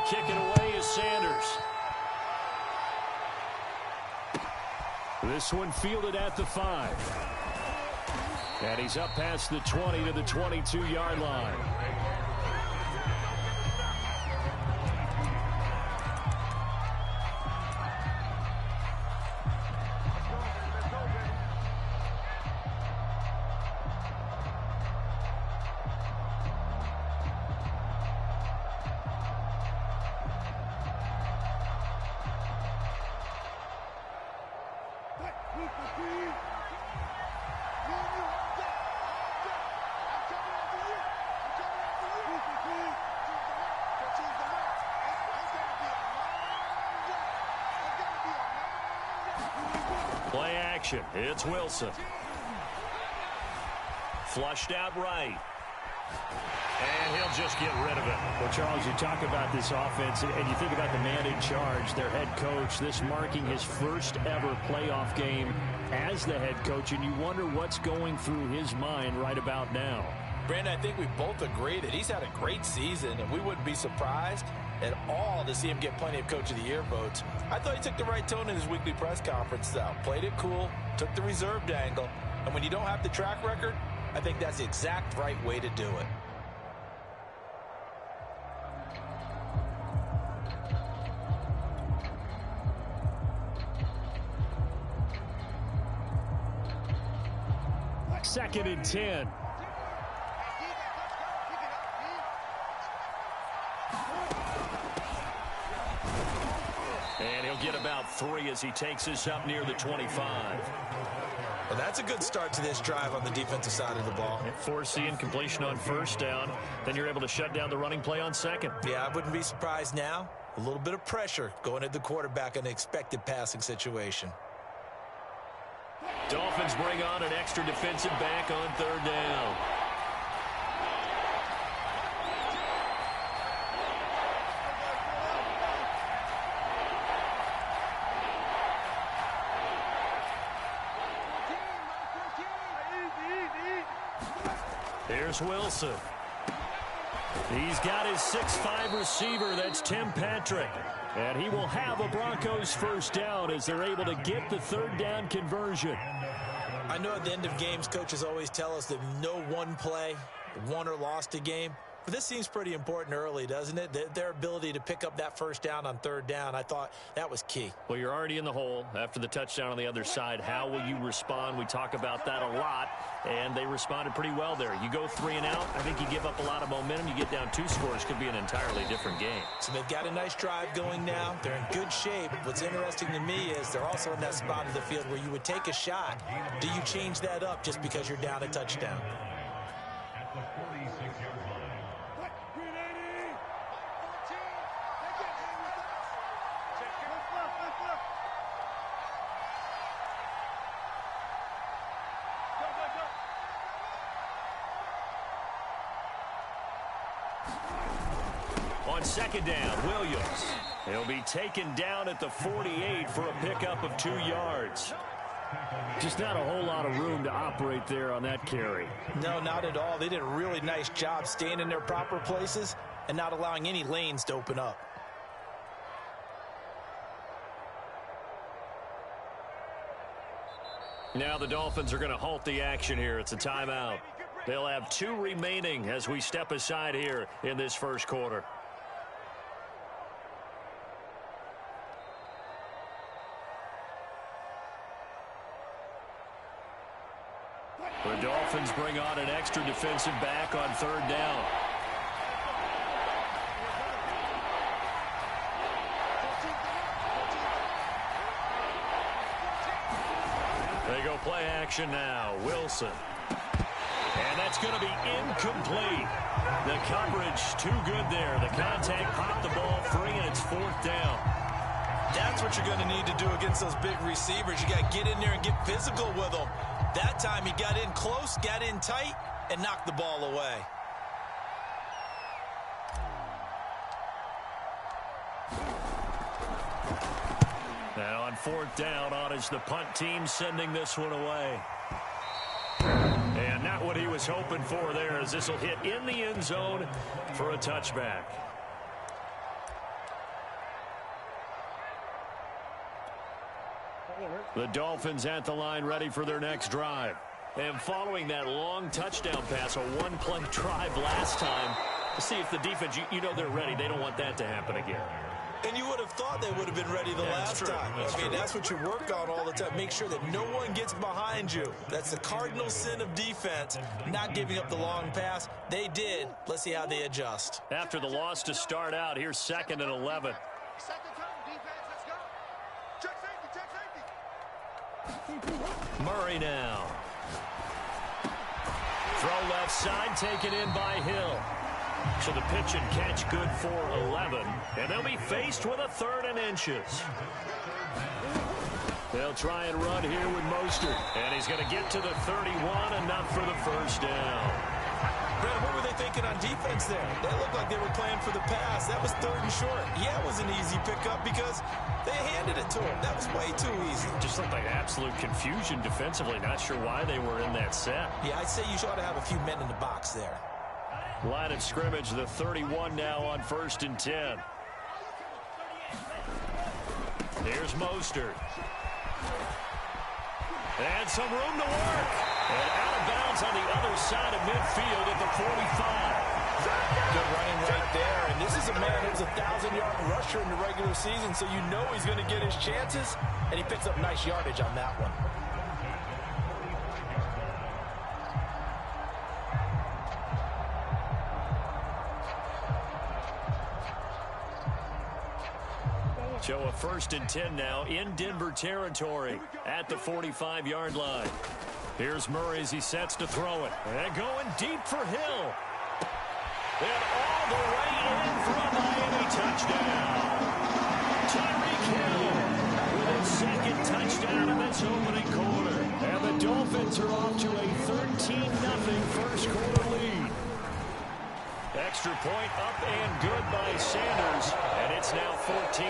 kick it away is Sanders. This one fielded at the 5. And he's up past the 20 to the 22-yard line. Play action. It's Wilson. Flushed out right. And he'll just get rid of it. Well, Charles, you talk about this offense, and you think about the man in charge, their head coach, this marking his first ever playoff game as the head coach, and you wonder what's going through his mind right about now. Brandon, I think we both agree that he's had a great season, and we wouldn't be surprised at all to see him get plenty of Coach of the Year votes. I thought he took the right tone in his weekly press conference, though. Played it cool, took the reserved angle, and when you don't have the track record, I think that's the exact right way to do it. Second and 10. And he'll get about 3 as he takes us up near the 25. Well, that's a good start to this drive on the defensive side of the ball. Foreseeing completion on first down. Then you're able to shut down the running play on second. Yeah, I wouldn't be surprised now. A little bit of pressure going at the quarterback in an expected passing situation. Dolphins bring on an extra defensive back on third down. Here's Wilson. He's got his 6'5" receiver. That's Tim Patrick. And he will have a Broncos first down as they're able to get the third down conversion. I know at the end of games, coaches always tell us that no one play won or lost a game. But this seems pretty important early, doesn't it? Their ability to pick up that first down on third down, I thought that was key. Well, you're already in the hole after the touchdown on the other side. How will you respond? We talk about that a lot, and they responded pretty well there. You go 3 and out, I think you give up a lot of momentum. You get down 2 scores, could be an entirely different game. So they've got a nice drive going now. They're in good shape. What's interesting to me is they're also in that spot of the field where you would take a shot. Do you change that up just because you're down a touchdown? On second down, Williams. He'll be taken down at the 48 for a pickup of 2 yards. Just not a whole lot of room to operate there on that carry. No, not at all. They did a really nice job staying in their proper places and not allowing any lanes to open up. Now the Dolphins are going to halt the action here. It's a timeout. They'll have 2 remaining as we step aside here in this first quarter. The Dolphins bring on an extra defensive back on third down. They go play action now. Wilson. And that's going to be incomplete. The coverage too good there. The contact popped the ball free, and it's 4th down. That's what you're going to need to do against those big receivers. You got to get in there and get physical with them. That time he got in close, got in tight, and knocked the ball away. Now on 4th down, on is the punt team sending this one away. And not what he was hoping for there, as this will hit in the end zone for a touchback. The Dolphins at the line ready for their next drive. And following that long touchdown pass, a one-play drive last time, to see if the defense, you know they're ready. They don't want that to happen again. And you would have thought they would have been ready the last time. That's what you work on all the time. Make sure that no one gets behind you. That's the cardinal sin of defense, not giving up the long pass. They did. Let's see how they adjust. After the loss to start out, here's 2nd and 11. Murray now. Throw left side, taken in by Hill. So the pitch and catch good for 11. And they'll be faced with a 3rd and inches. They'll try and run here with Mostert. And he's going to get to the 31, enough for the first down. Brad, what were they thinking on defense there? They looked like they were playing for the pass. That was 3rd and short. Yeah, it was an easy pickup because they handed it to him. That was way too easy. Just looked like absolute confusion defensively. Not sure why they were in that set. Yeah, I'd say you ought to have a few men in the box there. Line of scrimmage, the 31 now on 1st and 10. Here's Mostert. And some room to work. And out of bounds on the other side of midfield at the 45. Good running right there. And this is a man who's a 1,000-yard rusher in the regular season, so you know he's going to get his chances. And he picks up nice yardage on that one. So a 1st and 10 now in Denver territory at the 45-yard line. Here's Murray as he sets to throw it. And going deep for Hill. And all the way in for a Miami touchdown. Tyreek Hill with his 2nd touchdown in this opening quarter. And the Dolphins are off to a 13-0 first quarter lead. Extra point up and good by Sanders, and it's now 14-0.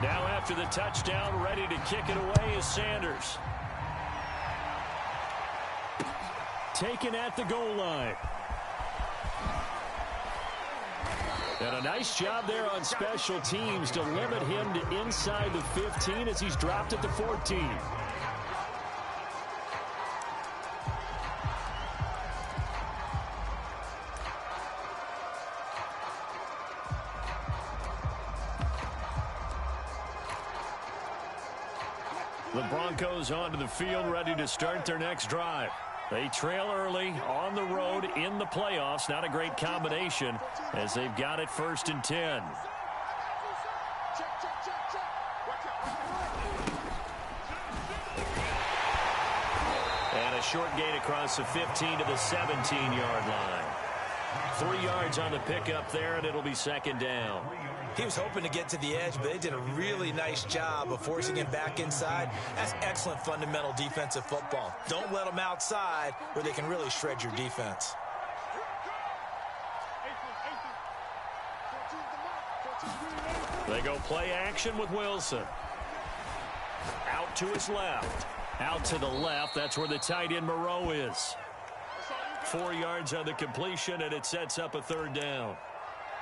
Now after the touchdown, ready to kick it away is Sanders. Taken at the goal line. And a nice job there on special teams to limit him to inside the 15 as he's dropped at the 14. The Broncos onto the field, ready to start their next drive. They trail early on the road in the playoffs. Not a great combination as they've got it 1st and 10. And a short gain across the 15 to the 17-yard line. 3 yards on the pickup there, and it'll be 2nd down. He was hoping to get to the edge, but they did a really nice job of forcing him back inside. That's excellent fundamental defensive football. Don't let them outside where they can really shred your defense. They go play action with Wilson. Out to his left. Out to the left. That's where the tight end Moreau is. 4 yards on the completion, and it sets up a 3rd down.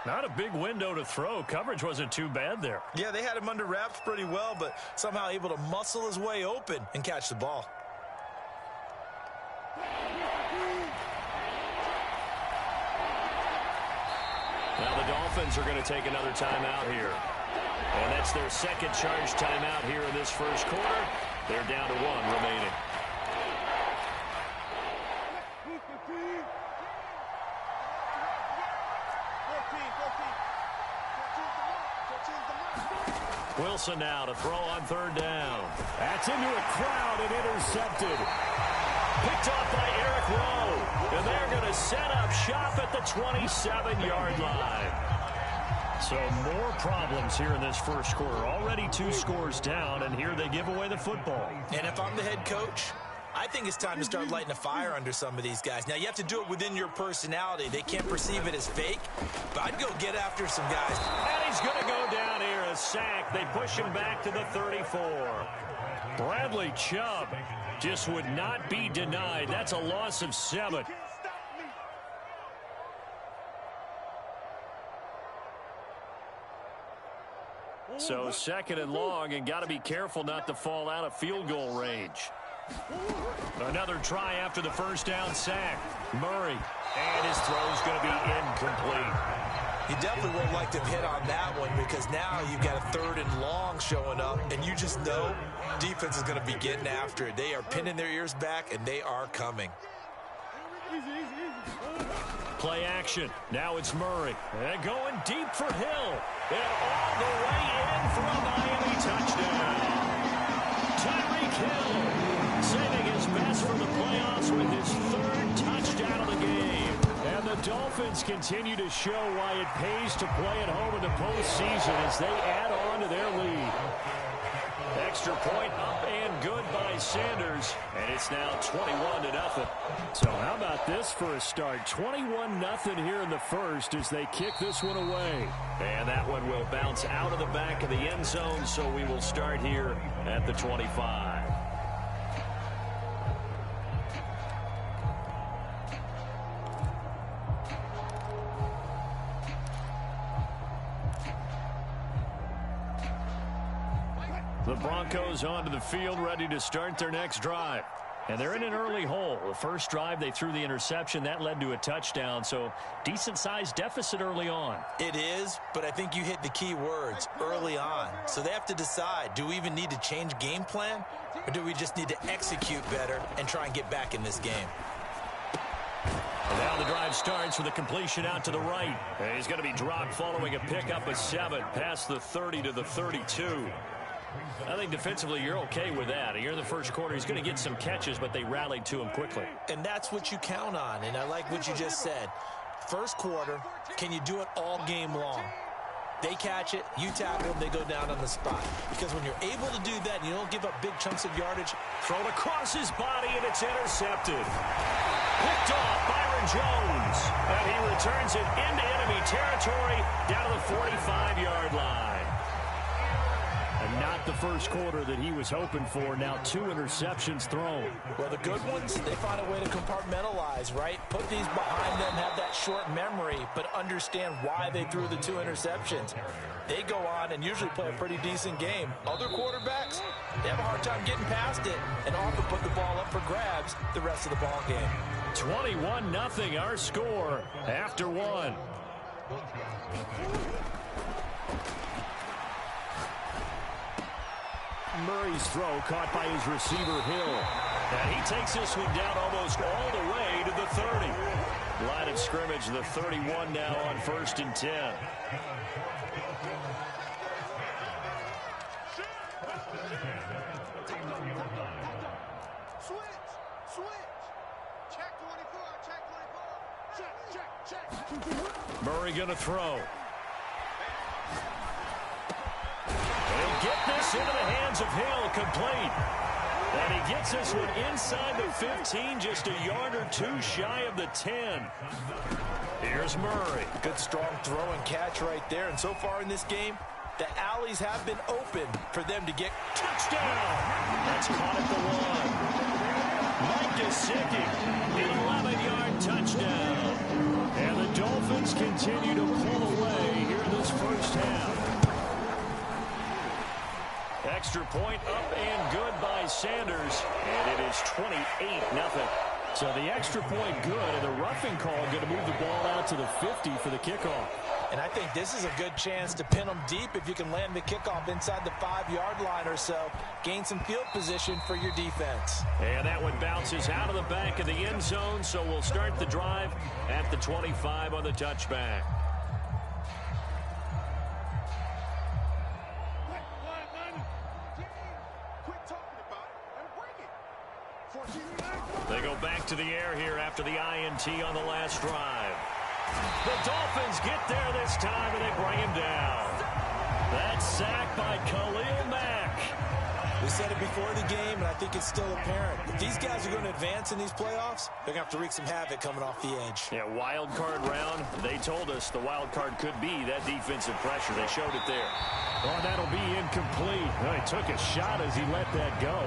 Not a big window to throw. Coverage wasn't too bad there. Yeah, they had him under wraps pretty well, but somehow able to muscle his way open and catch the ball. Now the Dolphins are going to take another timeout here. And that's their 2nd charge timeout here in this first quarter. They're down to 1 remaining. Wilson now to throw on 3rd down. That's into a crowd and intercepted. Picked off by Eric Rowe. And they're going to set up shop at the 27-yard line. So more problems here in this first quarter. Already 2 scores down, and here they give away the football. And if I'm the head coach, I think it's time to start lighting a fire under some of these guys. Now, you have to do it within your personality. They can't perceive it as fake, but I'd go get after some guys. And he's going to go down here a sack. They push him back to the 34. Bradley Chubb just would not be denied. That's a loss of 7. So 2nd and long, and got to be careful not to fall out of field goal range. Another try after the first down sack. Murray, and his throw's going to be incomplete. You definitely won't like to hit on that one because now you've got a 3rd and long showing up, and you just know defense is going to be getting after it. They are pinning their ears back, and they are coming. Play action. Now it's Murray. And going deep for Hill. And all the way in for a Miami touchdown. Tyreek Hill saving his best for the playoffs with his 3rd touchdown of the game. And the Dolphins continue to show why it pays to play at home in the postseason as they add on to their lead. Extra point up and good by Sanders, and it's now 21-0. So how about this for a start? 21-0 here in the first as they kick this one away. And that one will bounce out of the back of the end zone, so we will start here at the 25. The Broncos onto the field, ready to start their next drive. And they're in an early hole. The first drive, they threw the interception. That led to a touchdown, so decent-sized deficit early on. It is, but I think you hit the key words, early on. So they have to decide, do we even need to change game plan, or do we just need to execute better and try and get back in this game? And now the drive starts with a completion out to the right. And he's going to be dropped following a pickup of 7 past the 30 to the 32. I think defensively you're okay with that. Here in the first quarter, he's going to get some catches, but they rallied to him quickly. And that's what you count on, and I like what you just said. First quarter, can you do it all game long? They catch it, you tackle them, they go down on the spot. Because when you're able to do that and you don't give up big chunks of yardage, thrown across his body, and it's intercepted. Picked off Byron Jones, and he returns it into enemy territory down to the 45-yard line. And not the first quarter that he was hoping for. Now 2 interceptions thrown. Well, the good ones, they find a way to compartmentalize, right? Put these behind them, have that short memory, but understand why they threw the 2 interceptions. They go on and usually play a pretty decent game. Other quarterbacks, they have a hard time getting past it and often put the ball up for grabs the rest of the ball game. 21-0 our score after 1. Murray's throw caught by his receiver Hill. And he takes this one down almost all the way to the 30. Line of scrimmage, the 31 now on 1st and 10. Murray gonna throw. Get this into the hands of Hill, complete. And he gets this one inside the 15, just a yard or 2 shy of the 10. Here's Murray. Good strong throw and catch right there. And so far in this game, the alleys have been open for them to get touchdown. That's caught at the 1. Mike Gesicki, 11-yard touchdown. And the Dolphins continue to pull away here in this first half. Extra point up and good by Sanders, and it is 28-0. So the extra point good, and the roughing call going to move the ball out to the 50 for the kickoff. And I think this is a good chance to pin them deep if you can land the kickoff inside the 5-yard line or so. Gain some field position for your defense. And that one bounces out of the back of the end zone, so we'll start the drive at the 25 on the touchback. They go back to the air here after the INT on the last drive. The Dolphins get there this time, and they bring him down. That sack by Khalil Mack. We said it before the game, and I think it's still apparent. If these guys are going to advance in these playoffs, they're going to have to wreak some havoc coming off the edge. Yeah, wild card round. They told us the wild card could be that defensive pressure. They showed it there. Oh, that'll be incomplete. Well, he took a shot as he let that go.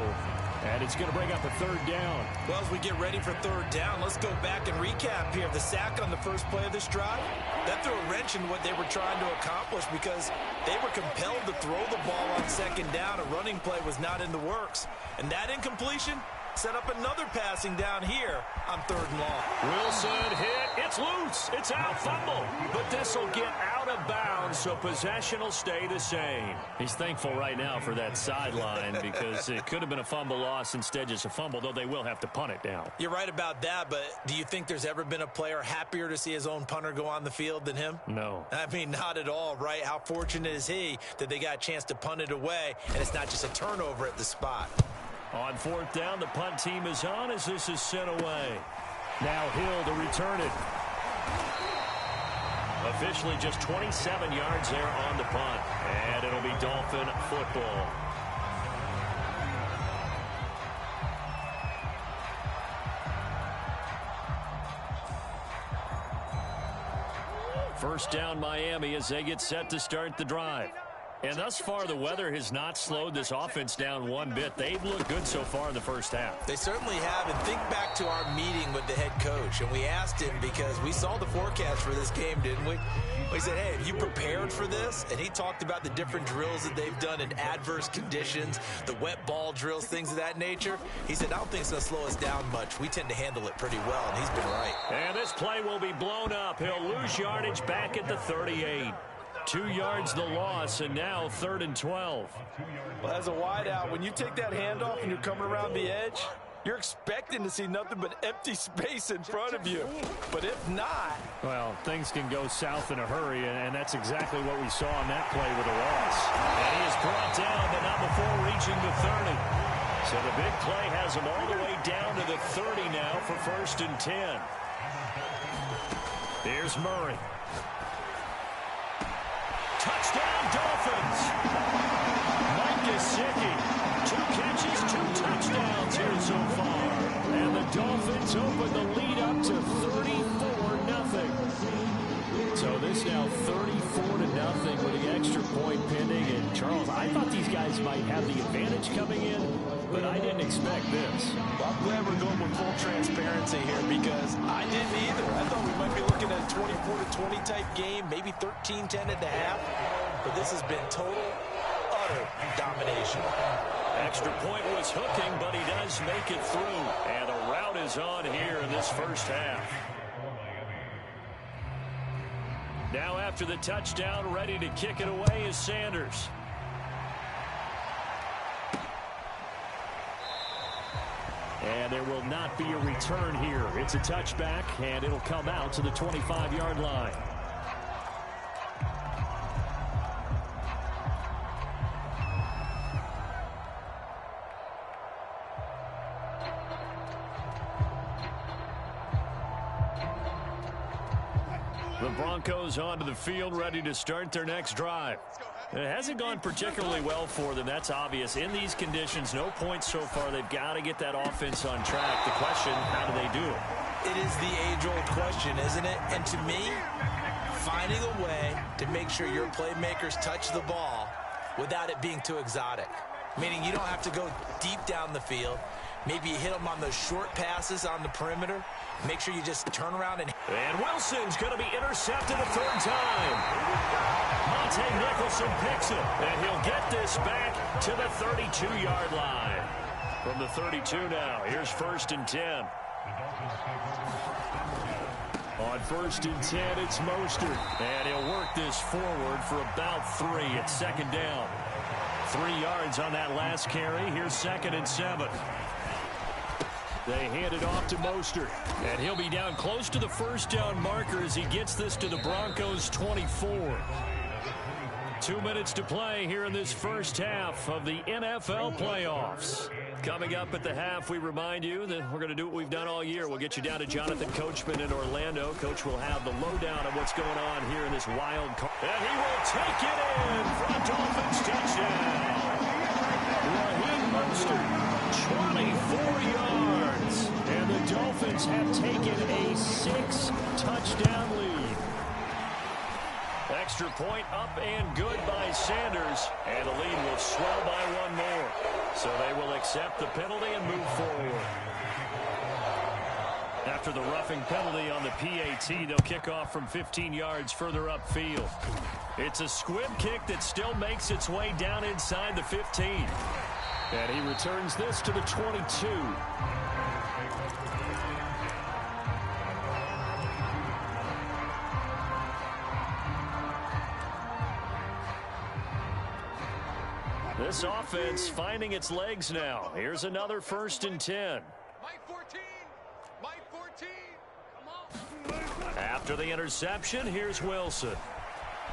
And it's going to bring up a third down. Well, as we get ready for third down, let's go back and recap here. The sack on the first play of this drive, that threw a wrench in what they were trying to accomplish because they were compelled to throw the ball on second down. A running play was not in the works. And that incompletion set up another passing down here on third and long. Wilson hit. It's loose. It's out. Fumble. But this will get out of bounds, so possession will stay the same. He's thankful right now for that sideline because it could have been a fumble loss, instead just a fumble, though they will have to punt it down. You're right about that, but do you think there's ever been a player happier to see his own punter go on the field than him? No. I mean, not at all, right? How fortunate is he that they got a chance to punt it away, and it's not just a turnover at the spot. On fourth down, the punt team is on as this is sent away. Now Hill to return it. Officially just 27 yards there on the punt. And it'll be Dolphin football. First down Miami as they get set to start the drive. And thus far, the weather has not slowed this offense down one bit. They've looked good so far in the first half. They certainly have. And think back to our meeting with the head coach. And we asked him because we saw the forecast for this game, didn't we? We said, hey, have you prepared for this? And he talked about the different drills that they've done in adverse conditions, the wet ball drills, things of that nature. He said, I don't think it's going to slow us down much. We tend to handle it pretty well, and he's been right. And this play will be blown up. He'll lose yardage back at the 38. 2 yards the loss, and now 3rd and 12. Well, as a wideout, when you take that handoff and you're coming around the edge, you're expecting to see nothing but empty space in front of you. But if not... Well, things can go south in a hurry, and that's exactly what we saw on that play with a loss. And he is brought down, but not before reaching the 30. So the big play has him all the way down to the 30 now for 1st and 10. Here's Murray. Touchdown, Dolphins! Mike Gesicki, 2 catches, 2 touchdowns here so far. And the Dolphins open the lead up to 34-0. So this now 34-0 with the extra point pending. And Charles, I thought these guys might have the advantage coming in, but I didn't expect this. Well, I'm glad we're going with full transparency here because I didn't either. I thought we might be looking at a 24-20 type game, maybe 13-10 at the half. But this has been total, utter domination. Extra point was hooking, but he does make it through. And a rout is on here in this first half. Now after the touchdown, ready to kick it away is Sanders. And there will not be a return here. It's a touchback, and it'll come out to the 25-yard line. The Broncos onto the field, ready to start their next drive. It hasn't gone particularly well for them. That's obvious. In these conditions, no points so far. They've got to get that offense on track. The question, how do they do it? It is the age-old question, isn't it? And to me, finding a way to make sure your playmakers touch the ball without it being too exotic. Meaning you don't have to go deep down the field. Maybe you hit them on those short passes on the perimeter. Make sure you just turn around and... And Wilson's going to be intercepted a 3rd time. Monte Nicholson picks it, and he'll get this back to the 32-yard line. From the 32 now, here's 1st and 10. On 1st and 10, it's Mostert. And he'll work this forward for about 3 at 2nd down. 3 yards on that last carry. Here's 2nd and 7. They hand it off to Mostert, and he'll be down close to the 1st down marker as he gets this to the Broncos' 24. 2 minutes to play here in this first half of the NFL playoffs. Coming up at the half, we remind you that we're going to do what we've done all year. We'll get you down to Jonathan Coachman in Orlando. Coach will have the lowdown of what's going on here in this wild card. And he will take it in for a Dolphins touchdown. Raheem Dolphins have taken a 6-touchdown lead. Extra point up and good by Sanders. And the lead will swell by one more. So they will accept the penalty and move forward. After the roughing penalty on the PAT, they'll kick off from 15 yards further upfield. It's a squib kick that still makes its way down inside the 15. And he returns this to the 22. This offense finding its legs now. Here's another 1st and 10. Mike 14. Mike 14. Come on. After the interception, here's Wilson.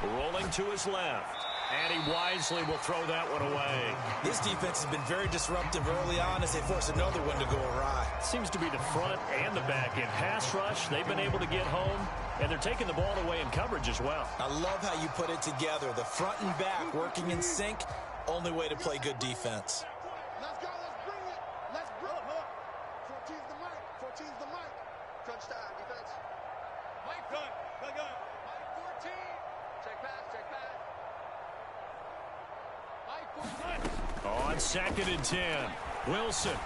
Rolling to his left. And he wisely will throw that one away. This defense has been very disruptive early on as they force another one to go awry. Seems to be the front and the back end. Pass rush, they've been able to get home. And they're taking the ball away in coverage as well. I love how you put it together. The front and back working in sync. Only way to play good defense. Let's go. Let's bring it. Let's bring it. 14's the mic. 14's the mic. Crunch time, defense. Mike, gun. Gun. Mike 14. Check pass. Check pass. Mike 14. On 2nd and 10. Wilson.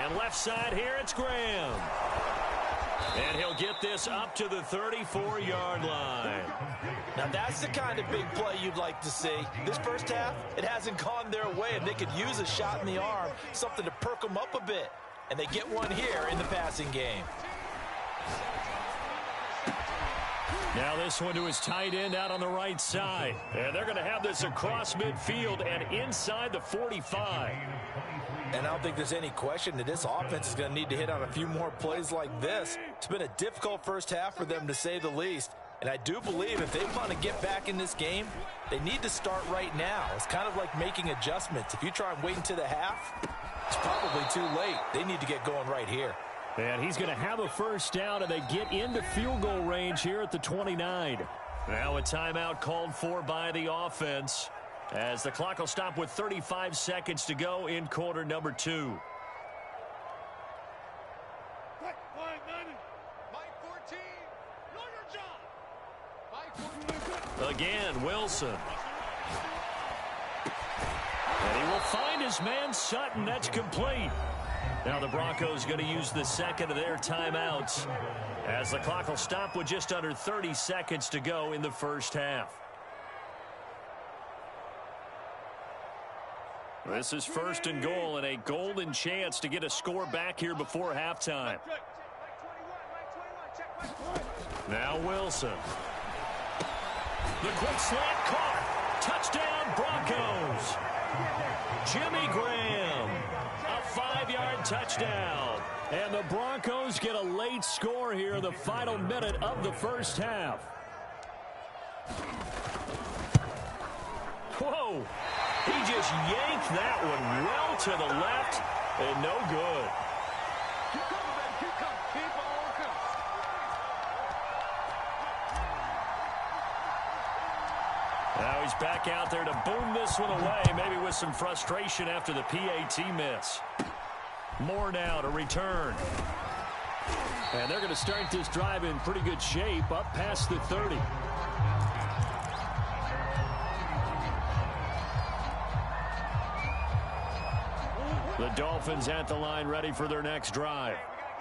And left side here, it's Graham. And he'll get this up to the 34-yard line. Now that's the kind of big play you'd like to see. This first half, it hasn't gone their way, and they could use a shot in the arm, something to perk them up a bit. And they get one here in the passing game. Now this one to his tight end out on the right side. And they're going to have this across midfield and inside the 45. And I don't think there's any question that this offense is going to need to hit on a few more plays like this. It's been a difficult first half for them, to say the least. And I do believe if they want to get back in this game, they need to start right now. It's kind of like making adjustments. If you try and wait until the half, it's probably too late. They need to get going right here. And he's going to have a first down, and they get into field goal range here at the 29. Now a timeout called for by the offense, as the clock will stop with 35 seconds to go in quarter number 2. Mike 14. Know your job. Mike 14. Again, Wilson. And he will find his man Sutton. That's complete. Now the Broncos going to use the second of their timeouts, as the clock will stop with just under 30 seconds to go in the first half. This is 1st and goal, and a golden chance to get a score back here before halftime. Now Wilson. The quick slant caught. Touchdown Broncos. Jimmy Graham. A 5-yard touchdown. And the Broncos get a late score here in the final minute of the first half. Whoa. He just yanked that one well to the left, and no good. Keep coming, baby. Keep coming. Keep on coming. Now he's back out there to boom this one away, maybe with some frustration after the PAT miss. Moore now to return. And they're going to start this drive in pretty good shape, up past the 30. The Dolphins at the line ready for their next drive.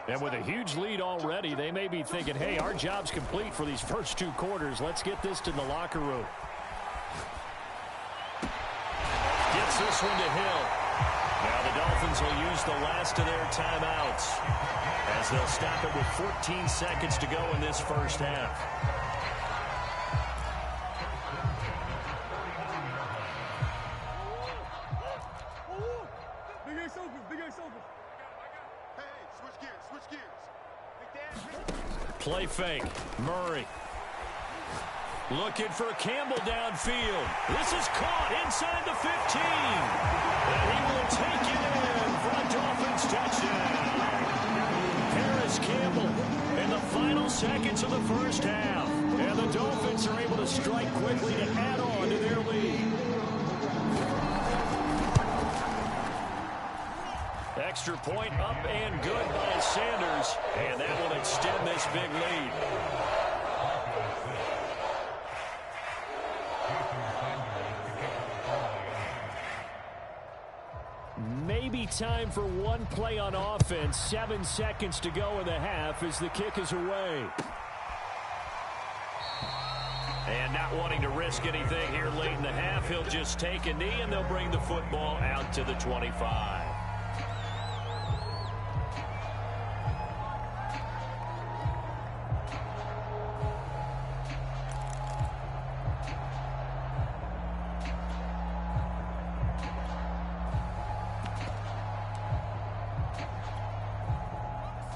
And with a huge lead already, they may be thinking, hey, our job's complete for these first 2 quarters. Let's get this to the locker room. Gets this one to Hill. Now the Dolphins will use the last of their timeouts, as they'll stop it with 14 seconds to go in this first half. Play fake. Murray. Looking for Campbell downfield. This is caught inside the 15. And he will take it in for a Dolphins touchdown. Paris Campbell in the final seconds of the first half. And the Dolphins are able to strike quickly to add on to their lead. extra point up and good by Sanders. And that will extend this big lead. Maybe time for one play on offense. 7 seconds to go in the half as the kick is away. And not wanting to risk anything here late in the half, he'll just take a knee and they'll bring the football out to the 25.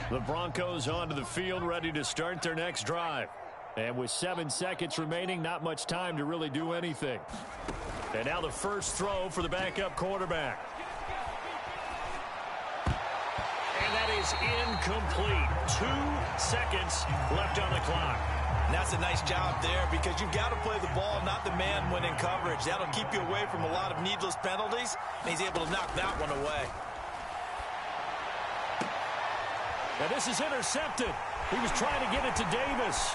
The Broncos onto the field, ready to start their next drive. And with 7 seconds remaining, not much time to really do anything. And now the first throw for the backup quarterback. And that is incomplete. 2 seconds left on the clock. And that's a nice job there because you've got to play the ball, not the man when in coverage. That'll keep you away from a lot of needless penalties, and he's able to knock that one away. And this is intercepted. He was trying to get it to Davis.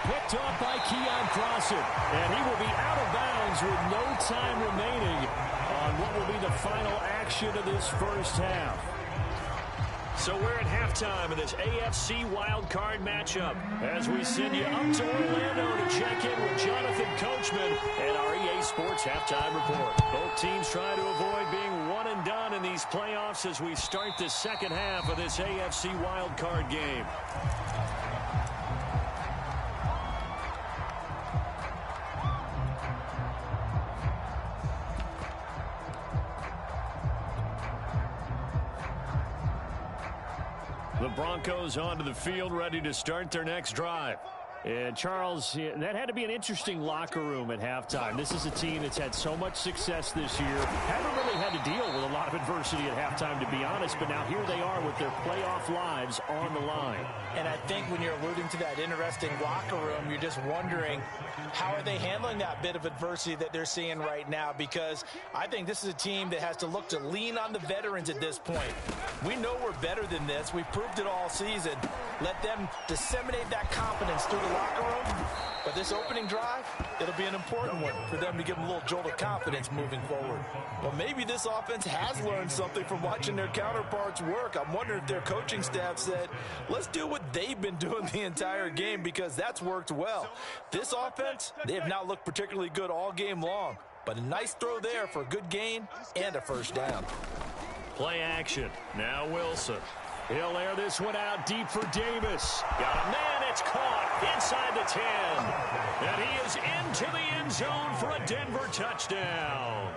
Picked off by Keon Crossan. And he will be out of bounds with no time remaining on what will be the final action of this first half. So we're at halftime of this AFC wildcard matchup as we send you up to Orlando to check in with Jonathan Coachman and our EA Sports Halftime Report. Both teams try to avoid being one and done in these playoffs as we start the second half of this AFC wildcard game. The Broncos onto the field, ready to start their next drive. And, Charles, that had to be an interesting locker room at halftime. This is a team that's had so much success this year. Haven't really had to deal with a lot of adversity at halftime, to be honest. But now here they are with their playoff lives on the line. And I think when you're alluding to that interesting locker room, you're just wondering how are they handling that bit of adversity that they're seeing right now? Because I think this is a team that has to look to lean on the veterans at this point. We know we're better than this. We've proved it all season. Let them disseminate that confidence through the locker room. But this opening drive, it'll be an important one for them to give them a little jolt of confidence moving forward. Well, maybe this offense has learned something from watching their counterparts work. I'm wondering if their coaching staff said, let's do what they've been doing the entire game because that's worked well. This offense, they have not looked particularly good all game long. But a nice throw there for a good gain and a first down. Play action. Now Wilson. He'll air this one out deep for Davis. Got a man. It's caught inside the 10. And he is into the end zone for a Denver touchdown.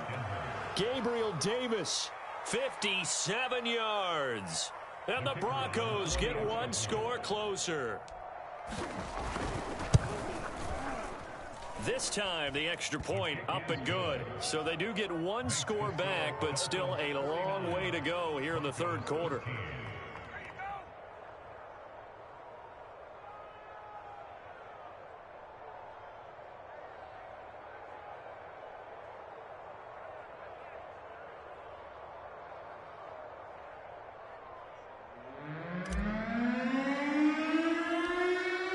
Gabriel Davis, 57 yards. And the Broncos get one score closer. This time, the extra point up and good. So they do get one score back, but still a long way to go here in the third quarter.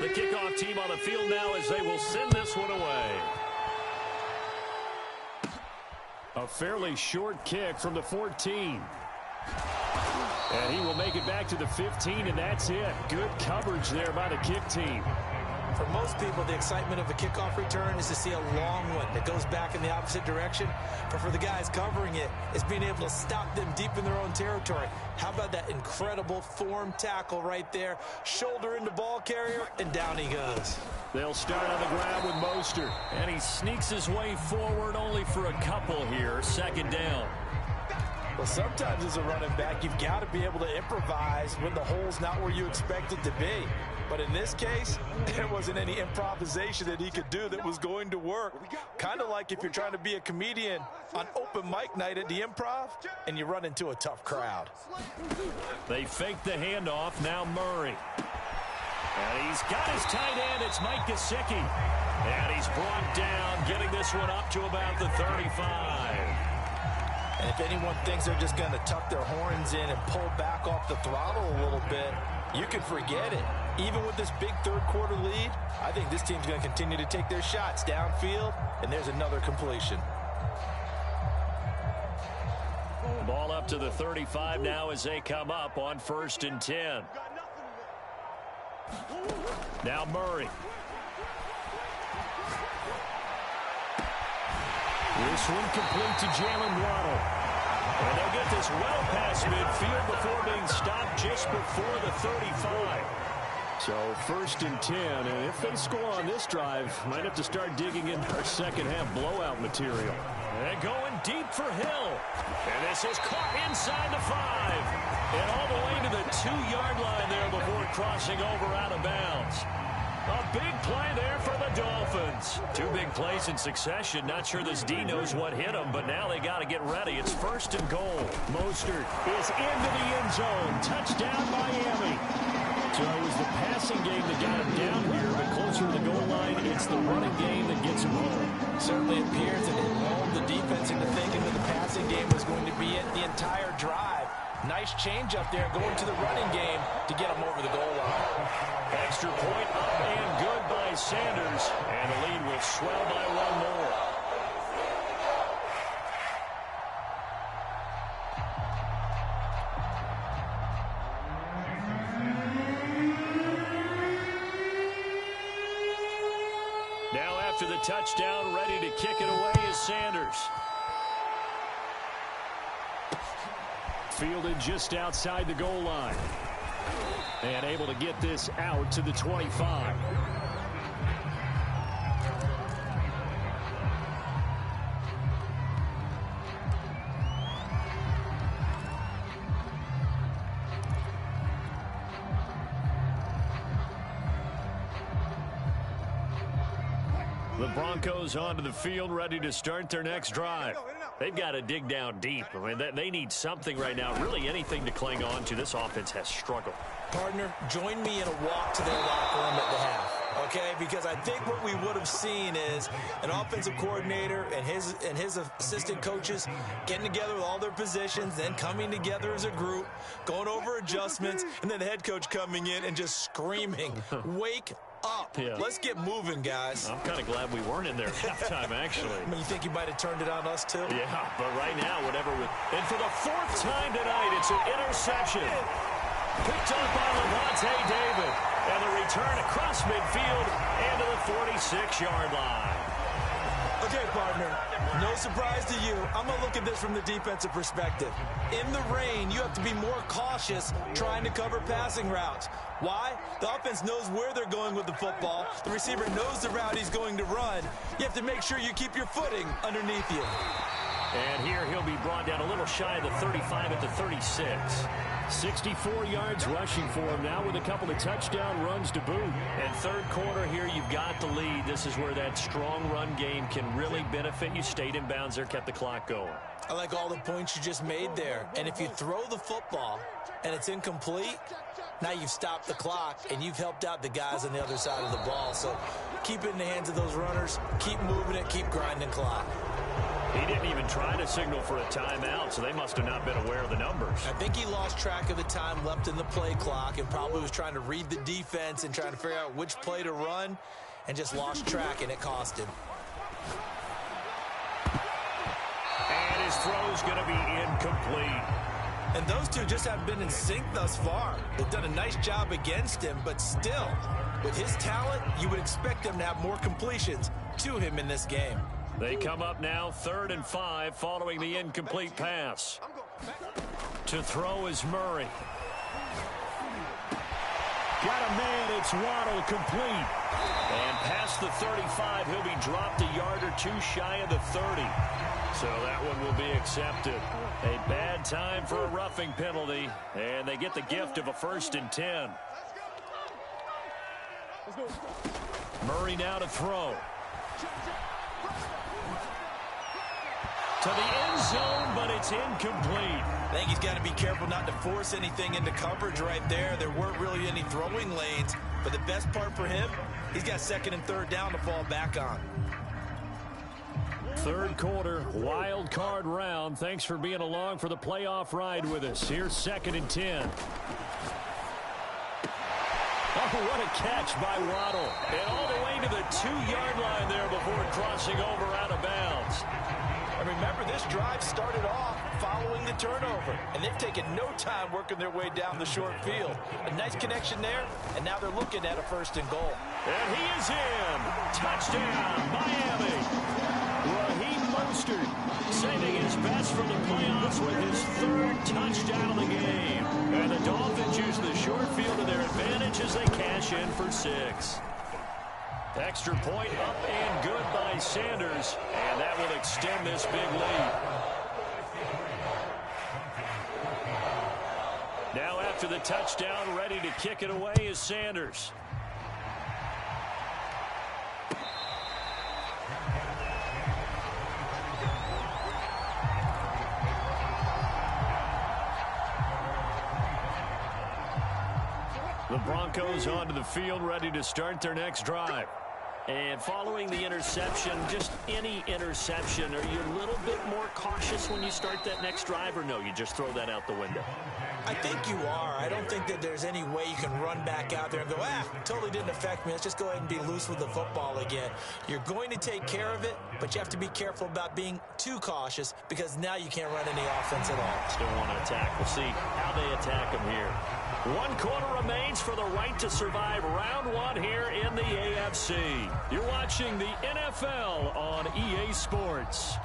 The kickoff team on the field now as they will send this one away. A fairly short kick from the 14. And he will make it back to the 15, and that's it. Good coverage there by the kick team. For most people, the excitement of a kickoff return is to see a long one that goes back in the opposite direction. But for the guys covering it, it's being able to stop them deep in their own territory. How about that incredible form tackle right there? Shoulder into ball carrier, and down he goes. They'll start on the ground with Mostert. And he sneaks his way forward only for a couple here. Second down. Well, sometimes as a running back, you've got to be able to improvise when the hole's not where you expect it to be. But in this case, there wasn't any improvisation that he could do that was going to work. Kind of like if you're trying to be a comedian on open mic night at the Improv and you run into a tough crowd. They fake the handoff. Now Murray. And he's got his tight end. It's Mike Gesicki. And he's brought down, getting this one up to about the 35. And if anyone thinks they're just going to tuck their horns in and pull back off the throttle a little bit, you can forget it. Even with this big third-quarter lead, I think this team's going to continue to take their shots downfield, and there's another completion. Ball up to the 35 now as they come up on 1st and 10. Now Murray. This one complete to Jalen Waddle. And they'll get this well past midfield before being stopped just before the 35. So 1st and 10, and if they score on this drive, might have to start digging into our second half blowout material. And going deep for Hill. And this is caught inside the 5. And all the way to the 2-yard line there before crossing over out of bounds. A big play there for the Dolphins. 2 big plays in succession. Not sure this D knows what hit him, but now they got to get ready. It's 1st and goal. Mostert is into the end zone. Touchdown, Miami. So it was the passing game that got him down here, but closer to the goal line, it's the running game that gets him home. Certainly appears that it lulled the defense into thinking that the passing game was going to be it the entire drive. Nice change up there going to the running game to get him over the goal line. Extra point up and good by Sanders, and the lead will swell by 1 more. Now after the touchdown, ready to kick it away is Sanders. Fielded just outside the goal line. And able to get this out to the 25. The Broncos onto the field, ready to start their next drive. They've got to dig down deep. I mean, they need something right now, really anything to cling on to. This offense has struggled. Partner, join me in a walk to their locker room at the half, okay? Because I think what we would have seen is an offensive coordinator and his assistant coaches getting together with all their positions, then coming together as a group, going over adjustments, and then the head coach coming in and just screaming, wake up. Yeah. Let's get moving, guys. I'm kind of glad we weren't in there at halftime, actually. I mean, you think you might have turned it on us, too? Yeah, but right now, whatever. And for the 4th time tonight, it's an interception. Picked up by Levante David. And the return across midfield and to the 46-yard line. Okay, partner, no surprise to you. I'm going to look at this from the defensive perspective. In the rain, you have to be more cautious trying to cover passing routes. Why? The offense knows where they're going with the football. The receiver knows the route he's going to run. You have to make sure you keep your footing underneath you. And here he'll be brought down a little shy of the 35 at the 36. 64 yards rushing for him now with a couple of touchdown runs to boot. And 3rd quarter here, you've got the lead. This is where that strong run game can really benefit you. Stayed in bounds there, kept the clock going. I like all the points you just made there. And if you throw the football and it's incomplete, now you've stopped the clock and you've helped out the guys on the other side of the ball. So keep it in the hands of those runners. Keep moving it. Keep grinding clock. He didn't even try to signal for a timeout, so they must have not been aware of the numbers. I think he lost track of the time left in the play clock and probably was trying to read the defense and trying to figure out which play to run and just lost track, and it cost him. And his throw's going to be incomplete. And those two just haven't been in sync thus far. They've done a nice job against him, but still, with his talent, you would expect him to have more completions to him in this game. They come up now 3rd and 5 following the incomplete pass. To throw is Murray. Got a man, it's Waddle, complete. And past the 35, he'll be dropped a yard or 2 shy of the 30. So that one will be accepted. A bad time for a roughing penalty, and they get the gift of a 1st and 10. Murray now to throw. To the end zone, but it's incomplete. I think he's got to be careful not to force anything into coverage right there. There weren't really any throwing lanes, but the best part for him, he's got 2nd and 3rd down to fall back on. Third quarter, wild card round. Thanks for being along for the playoff ride with us. Here's 2nd and 10. Oh, what a catch by Waddle. And all the way to the 2-yard line there before crossing over out of bounds. And remember, this drive started off following the turnover, and they've taken no time working their way down the short field. A nice connection there, and now they're looking at a 1st and goal. And he is in. Touchdown, Miami. Raheem Mostert saving his best for the playoffs with his 3rd touchdown of the game. And the Dolphins use the short field to their advantage as they cash in for 6. Extra point up and good by Sanders, and that will extend this big lead. Now after the touchdown, ready to kick it away is Sanders. The Broncos onto the field, ready to start their next drive. And following the interception, just any interception, are you a little bit more cautious when you start that next drive, or no, you just throw that out the window? I think you are. I don't think that there's any way you can run back out there and go, totally didn't affect me. Let's just go ahead and be loose with the football again. You're going to take care of it, but you have to be careful about being too cautious because now you can't run any offense at all. Still want to attack. We'll see how they attack them here. 1 quarter remains for the right to survive round 1 here in the AFC. You're watching the NFL on EA Sports.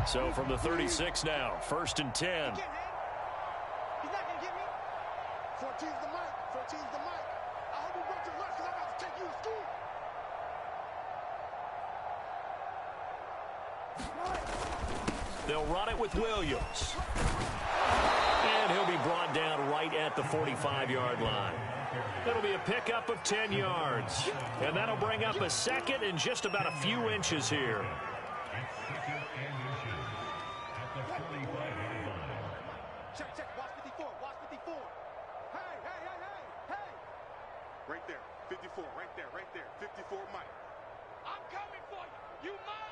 So from the 36 now, 1st and 10. He's not going to get me. 14's the mic. 14's the mic. I hope you brought your lunch because I'm about to take you to school. They'll run it with Williams. And he'll be brought down right at the 45-yard line. It'll be a pickup of 10 yards. And that'll bring up a 2nd and just about a few inches here. Check, check. Watch 54. Watch 54. Hey. Right there. 54. Right there. 54 Mike. I'm coming for you. You mine.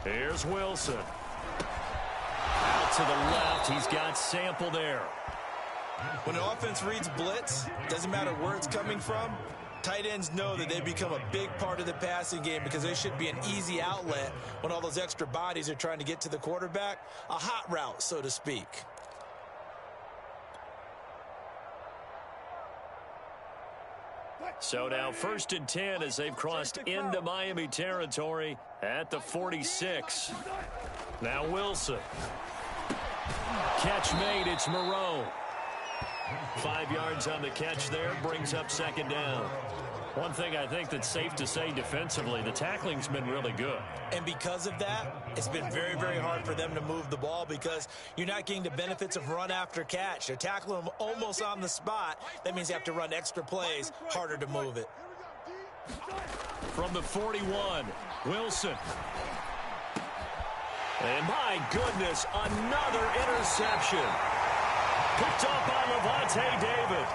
Here's Wilson. Out to the left. He's got Sample there. When the offense reads blitz, doesn't matter where it's coming from, tight ends know that they become a big part of the passing game because they should be an easy outlet when all those extra bodies are trying to get to the quarterback. A hot route, so to speak. So now 1st and 10 as they've crossed into Miami territory at the 46. Now Wilson. Catch made. It's Moreau. 5 yards on the catch there. Brings up 2nd down. One thing I think that's safe to say defensively, the tackling's been really good. And because of that, it's been very, very hard for them to move the ball because you're not getting the benefits of run after catch. They're tackling them almost on the spot. That means they have to run extra plays, harder to move it. From the 41, Wilson. And my goodness, another interception. Picked up by Levante David.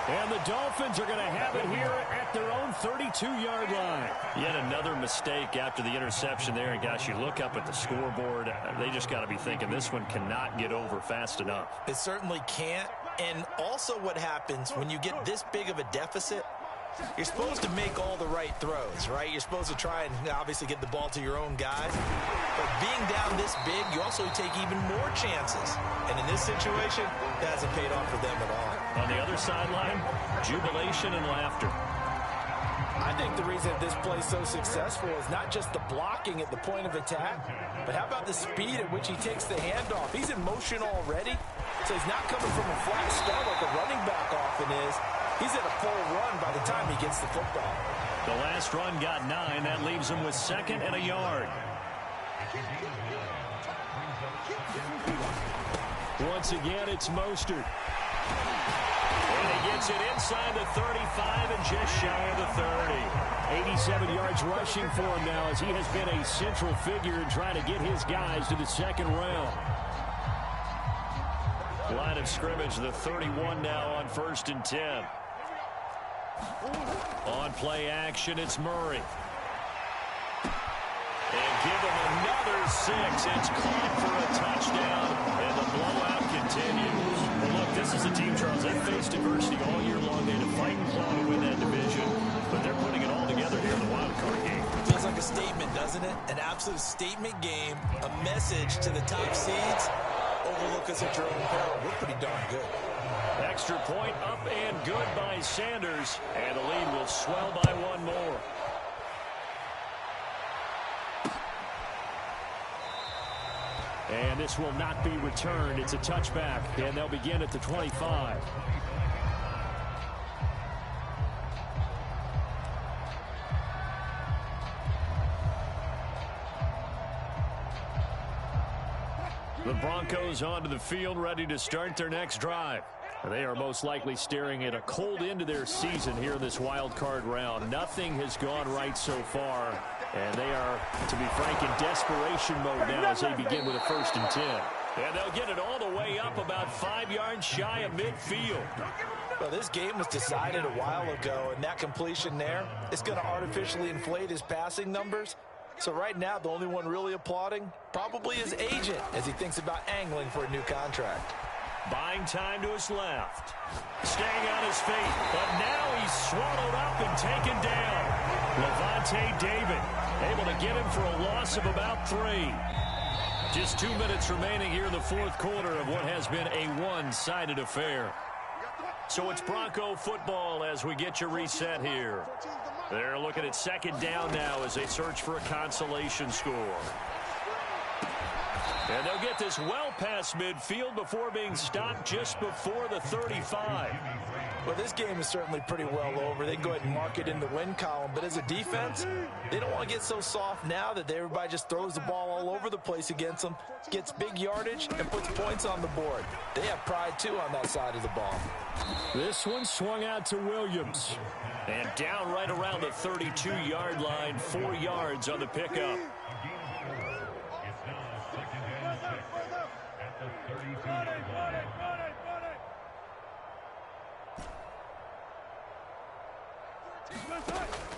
And the Dolphins are going to have it here at their own 32-yard line. Yet another mistake after the interception there. And, gosh, you look up at the scoreboard, they just got to be thinking this one cannot get over fast enough. It certainly can't. And also what happens when you get this big of a deficit, you're supposed to make all the right throws, right? You're supposed to try and obviously get the ball to your own guys. But being down this big, you also take even more chances. And in this situation, that hasn't paid off for them at all. On the other sideline, jubilation and laughter. I think the reason this play's so successful is not just the blocking at the point of attack, but how about the speed at which he takes the handoff? He's in motion already, so he's not coming from a flat start like a running back often is. He's at a full run by the time he gets the football. The last run got 9. That leaves him with 2nd and a yard. Once again, it's Mostert. And he gets it inside the 35 and just shy of the 30. 87 yards rushing for him now as he has been a central figure in trying to get his guys to the 2nd round. Line of scrimmage, the 31 now on 1st and 10. On play action, it's Murray. And give him another 6. It's caught for a touchdown, and the blowout continues. Well, look, this is a team, Charles, that faced adversity all year long. They had to fight and claw to win that division, but they're putting it all together here in the wild card game. Feels like a statement, doesn't it? An absolute statement game, a message to the top seeds. Overlook us at your own peril. We're pretty darn good. Extra point up and good by Sanders, and the lead will swell by one more. And this will not be returned. It's a touchback, and they'll begin at the 25. The Broncos onto the field, ready to start their next drive. They are most likely staring at a cold end to their season here in this wild card round. Nothing has gone right so far, and they are, to be frank, in desperation mode now as they begin with a 1st and 10. And they'll get it all the way up about 5 yards shy of midfield. Well, this game was decided a while ago, and that completion there is going to artificially inflate his passing numbers. So right now, the only one really applauding probably his agent as he thinks about angling for a new contract. Buying time to his left. Staying on his feet, but now he's swallowed up and taken down. Levante David able to get him for a loss of about 3. Just 2 minutes remaining here in the 4th quarter of what has been a one-sided affair. So it's Bronco football as we get you reset here. They're looking at 2nd down now as they search for a consolation score. And they'll get this well past midfield before being stopped just before the 35. Well, this game is certainly pretty well over. They can go ahead and mark it in the win column. But as a defense, they don't want to get so soft now that everybody just throws the ball all over the place against them, gets big yardage, and puts points on the board. They have pride, too, on that side of the ball. This one swung out to Williams. And down right around the 32-yard line, 4 yards on the pickup.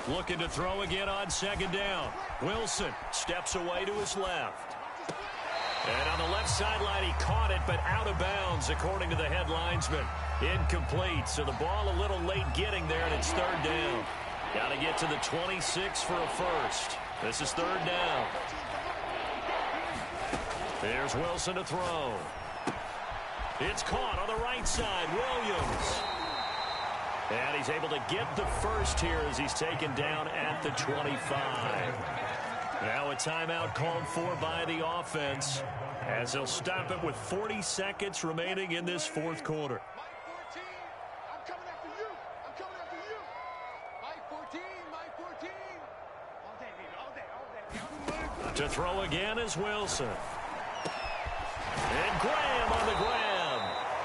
Looking to throw again on 2nd down. Wilson steps away to his left. And on the left sideline, he caught it, but out of bounds, according to the head linesman. Incomplete, so the ball a little late getting there, and it's 3rd down. Got to get to the 26 for a first. This is 3rd down. There's Wilson to throw. It's caught on the right side. Williams. And he's able to get the first here as he's taken down at the 25. Now a timeout called for by the offense as they'll stop it with 40 seconds remaining in this 4th quarter. I'm coming after you. I'm coming after you. Mike 14, Mike 14. All day, baby, all day. To throw again is Wilson. And Graham on the grab.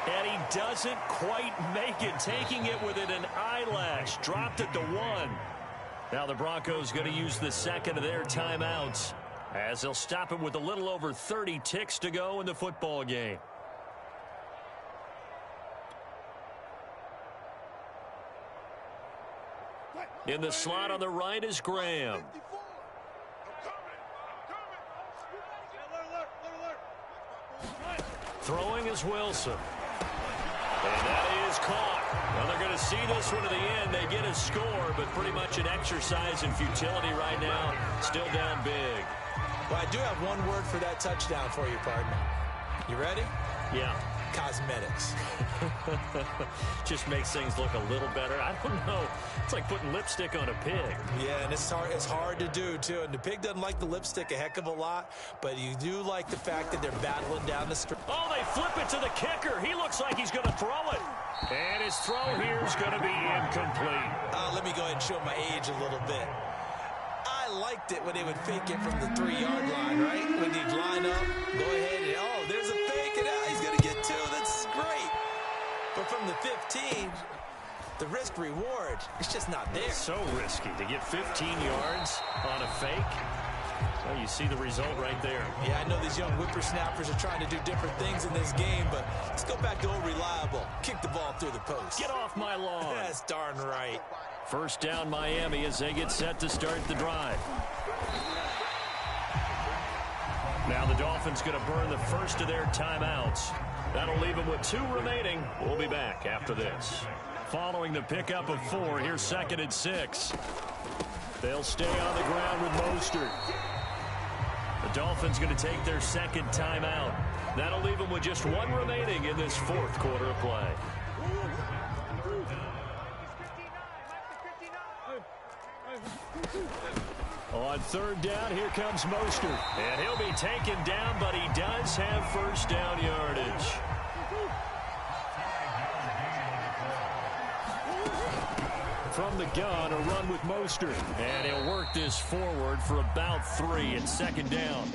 And he doesn't quite make it, taking it within an eyelash. Dropped it to 1. Now the Broncos going to use the 2nd of their timeouts as they'll stop it with a little over 30 ticks to go in the football game. In the slot on the right is Graham. Throwing is Wilson. And that is caught. Well, they're going to see this one to the end. They get a score, but pretty much an exercise in futility right now. Still down big. Well, I do have one word for that touchdown for you, partner. You ready? Yeah. Cosmetics. Just makes things look a little better. I don't know. It's like putting lipstick on a pig. Yeah, and it's hard to do, too. And the pig doesn't like the lipstick a heck of a lot, but you do like the fact that they're battling down the street. Oh, they flip it to the kicker. He looks like he's going to throw it. And his throw here is going to be incomplete. Let me go ahead and show my age a little bit. I liked it when they would fake it from the 3-yard line, right? When you'd line up, go ahead and, oh, there's a fake, and now he's going to get 2. That's great. But from the 15, the risk-reward, it's just not there. It's so risky to get 15 yards on a fake. So you see the result right there. Yeah, I know these young whippersnappers are trying to do different things in this game, but let's go back to old reliable. Kick the ball through the post. Get off my lawn. That's darn right. First down Miami as they get set to start the drive. Now the Dolphins going to burn the first of their timeouts. That'll leave them with 2 remaining. We'll be back after this. Following the pickup of 4, here's 2nd and 6. They'll stay on the ground with Mostert. The Dolphins going to take their 2nd timeout. That'll leave them with just 1 remaining in this 4th quarter of play. On 3rd down, here comes Mostert. And he'll be taken down, but he does have first down yardage. From the gun, a run with Mostert. And he'll work this forward for about 3 at 2nd down.